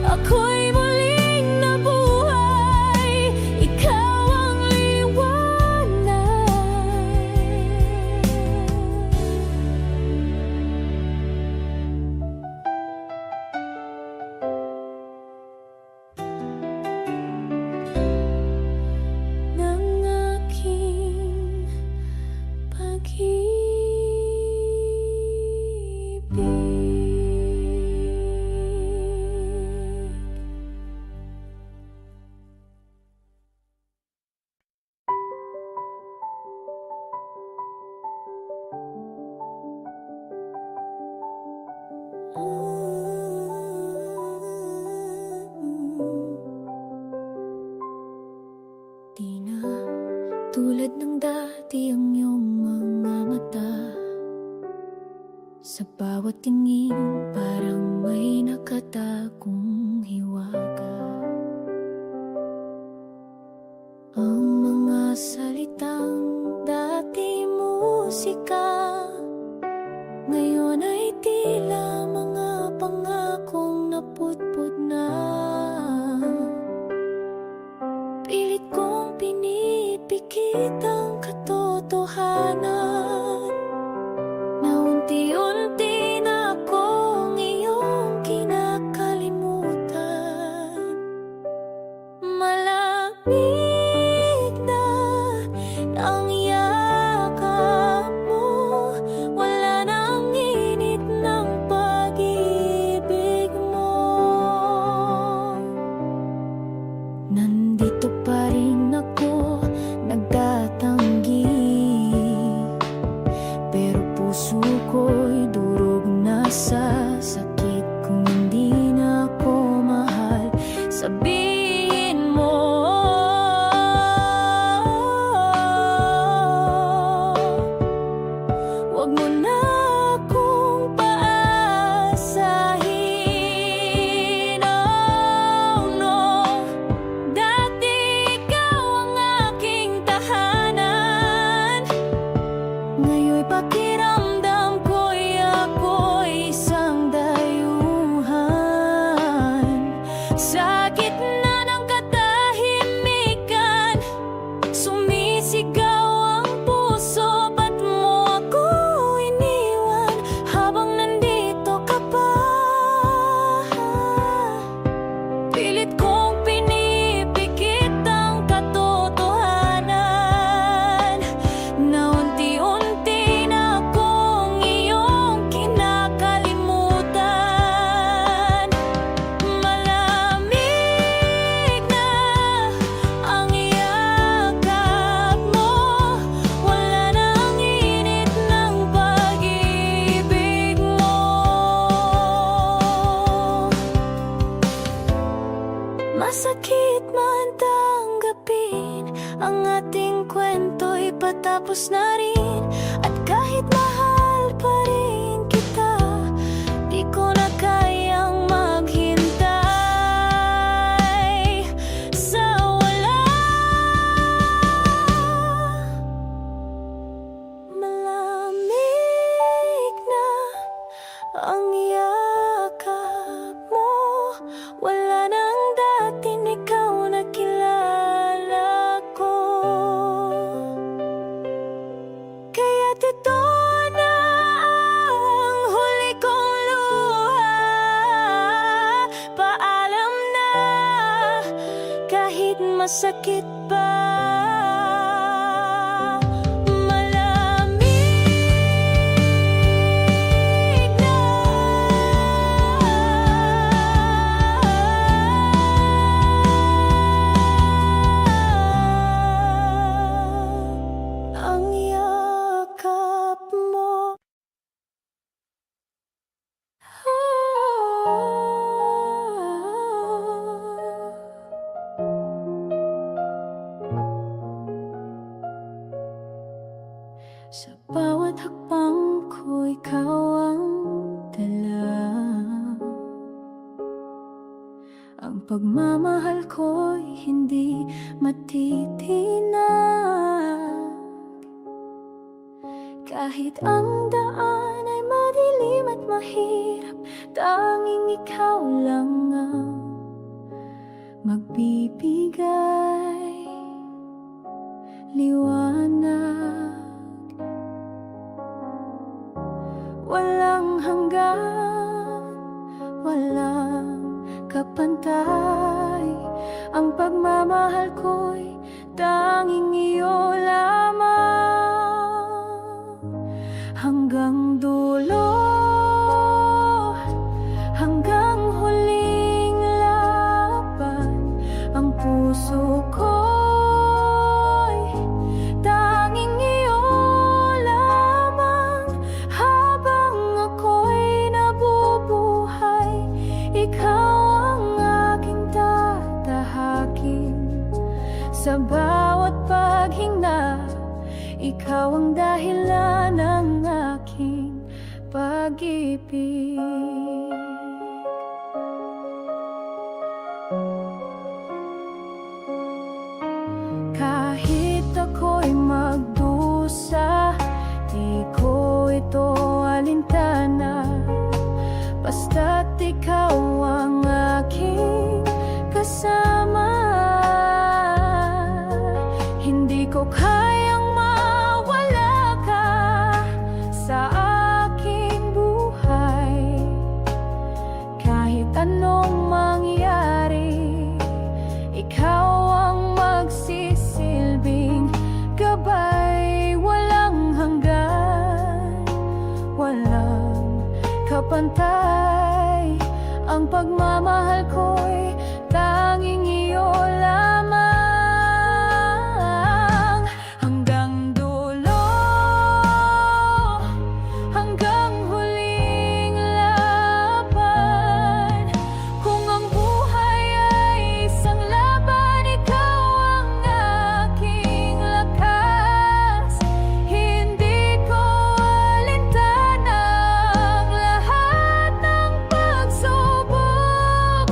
ako'y muling nabuhay. Ikaw ang liwanag. Ng aking pag-ibig. Di na tulad ng dati ang iyong mga mata. Sa bawat tingin parang may nakatagong hiwaga. Ang mga salitang dati musika, ngayon ay tila mga pangakong naputput na. Pilit kong pinipikit ang katotohanan na unti-unti na akong iyong kinakalimutan. Malamig na ang yakap mo, wala nang init ng pag-ibig mo. Nandito pa rin ako, nagtatanggi, pero puso ko'y durog na sa sakit. Kung hindi na ako mahal, sabihin mo. Huwag mo na akong paasahin. Oh no, dati ikaw ang aking tahanan. Ngayon'y pakiramdam ko'y ako'y isang dayuhan. Sa gitna ng katahimikan, sumisigaw ang puso. Ba't mo ako iniwan habang nandito ka pa? Pilit kong pinipikit ang katotohanan na unti-unti na akong iyong kinakalimutan. Malamig Masakit man tanggapin, ang ating kwento'y patapos na rin. At kahit mahal pa rin kita, di ko na kayang maghintay sa wala. Malamig na ang yakap mo, wala nang dating ikaw na kilala ko. Kaya't ito na ang huli kong luha. Paalam na kahit masakit pa. Malamig na ang yakap mo. Sa bawat hakbang ko, ikaw ang dala. Ang pagmamahal ko'y hindi matitinag. Kahit ang daan ay madilim at mahirap, tanging ikaw lang ang magbibigay liwanag. Walang hanggan, walang kapantay, ang pagmamahal ko'y tanging iyo lamang. Hanggang dulo, hanggang huling laban, ang puso ko'y tanging iyo lamang. Habang ako'y nabubuhay, ikaw ang aking tatahakin. Sa bawat paghinga, ikaw ang dahilan ng aking pag-ibig. Kahit ako'y magdusa, di ko ito alintana. Basta't ikaw ang aking kasama. Hindi ko kayang mawala ka sa aking buhay. Kahit anong mangyari, ikaw ang magsisilbing gabay. Walang hanggan, walang kapantay, ang pagmamahal ko'y tanging iyo lamang. Hanggang dulo, hanggang huling laban. Kung ang buhay ay isang laban, ikaw ang aking lakas. Hindi ko alintana ang lahat ng pagsubok.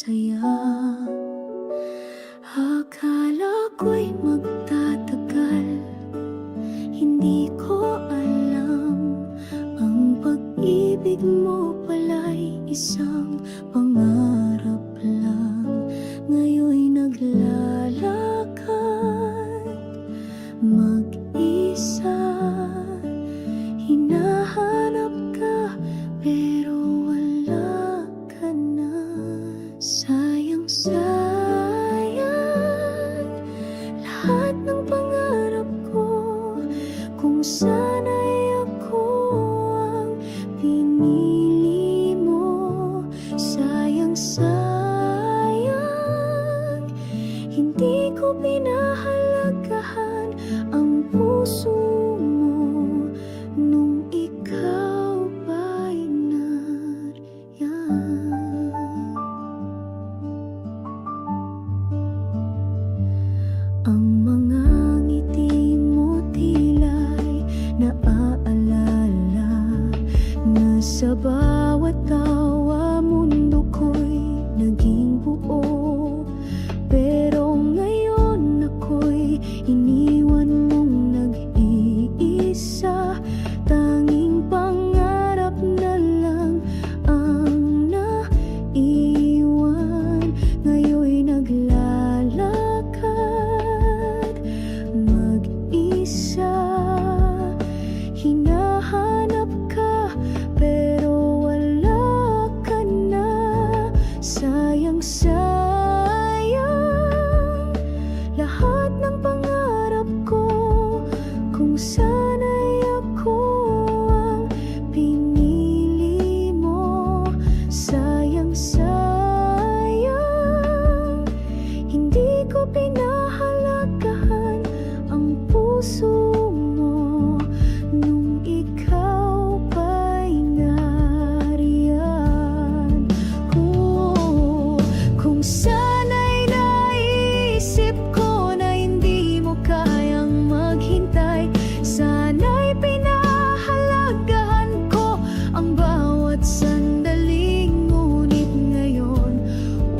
saya. Akala ko'y magtatagal, hindi ko alam ang pag-ibig mo pala'y isang pangarap lang. Ngayon'y naglalakad mag-isa, hinahanap ka pero wala ka na. Sayang, sayang lahat ng pangarap ko, kung sana'y ako ang pinili mo. Sayang, sayang hindi ko pinahalagahan ang puso mo nung ikaw ba'y nariyan. Ang mga ngiti mo tila'y naaalala na sa bawat tawa mundo ko'y naging buo. Pero ngayon ako'y iniwan mong nag-iisa, tanging pangarap na lang ang naiwan. Ngayon'y naglalakad mag-isa, hinahanap ka pero wala ka na. Sayang, sayang lahat ng pangarap ko, kung sana'y ako ang pinili mo. Sayang, sayang hindi ko pinahalagahan ang puso mo nung ikaw ba'y nariyan. Kung sana'y naisip ko na hindi mo kayang maghintay, sana'y pinahalagahan ko ang bawat sandaling. Ngunit ngayon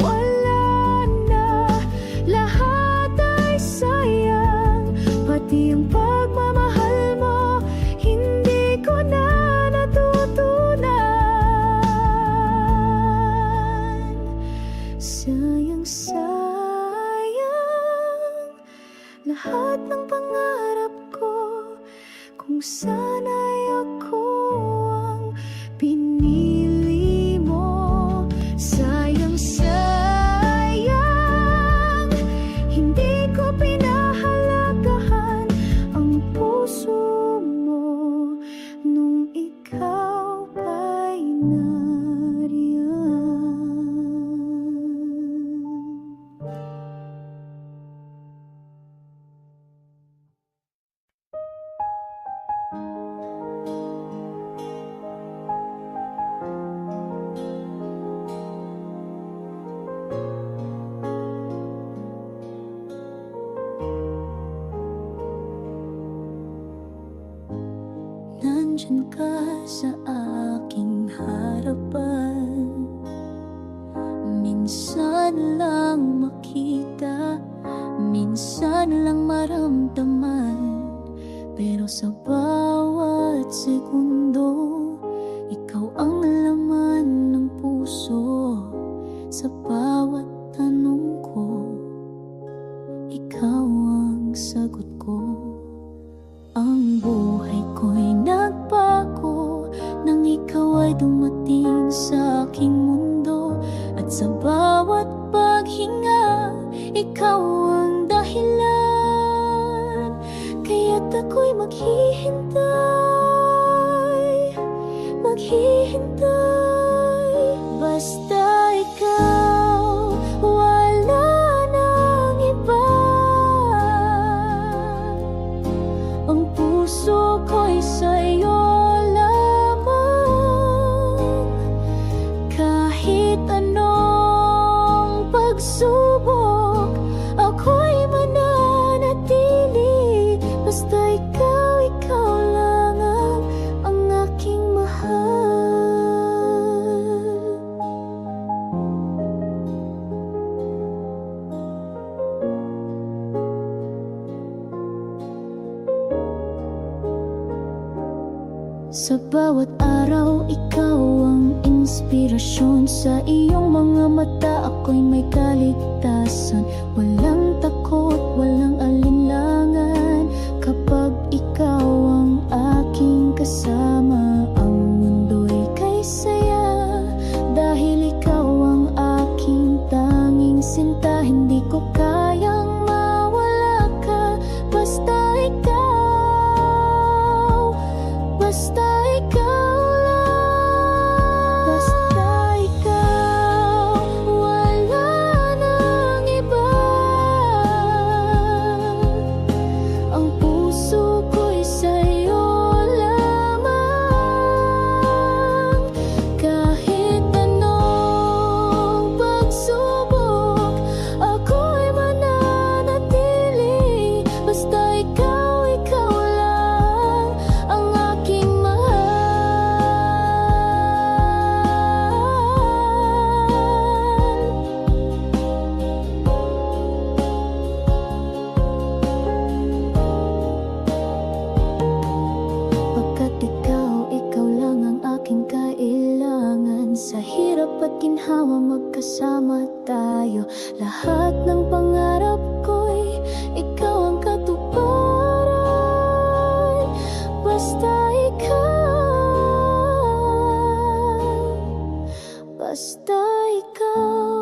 wala na, lahat ay sayang. Pati ang pagmamahal mo hindi ko na natutunan. Sayang, sayang lahat ng pangarap ko, kung sana'y ako ang pinili mo. Sayang, sayang hindi ko pinahalagahan ang puso mo nung ikaw ba'y nariyan. Nandyan ka sa aking harapan, minsan lang makita, minsan lang maramdaman. Pero sa bawat segundo, ikaw ang laman ng puso. Sa bawat tanong ko, ikaw ang sagot ko. Ang buhay ko'y nagbago nang ikaw ay dumating sa aking mundo. At sa bawat paghinga, ikaw ang dahilan. Kaya't ako'y maghihintay, maghihintay. Basta ikaw, wala nang iba. Ang puso ko'y sa'yo lamang. Kahit anong pagsubok, ako'y mananatili. Basta ikaw, ikaw lang ang aking mahal. Sa bawat araw, ikaw ang inspirasyon. Sa iyong mga mata, ako'y may kaligtasan. Walang takot, walang alinlangan. Kapag ikaw ang aking kasama, ang mundo'y kay saya. Dahil ikaw ang aking tanging sinta, hindi ko kayang mawala ka. Basta ikaw, basta ikaw lang. Basta ikaw, wala nang iba. Ang puso ko'y sa'yo lamang. Kahit anong pagsubok, ako'y mananatili. Basta ikaw, ikaw lang ang aking mahal. Pagkat ikaw, ikaw lang ang aking kailangan. Sa hirap at ginhawa magkasama tayo. Lahat ng pangarap ko'y ikaw ang katuparan. Basta ikaw, basta ikaw.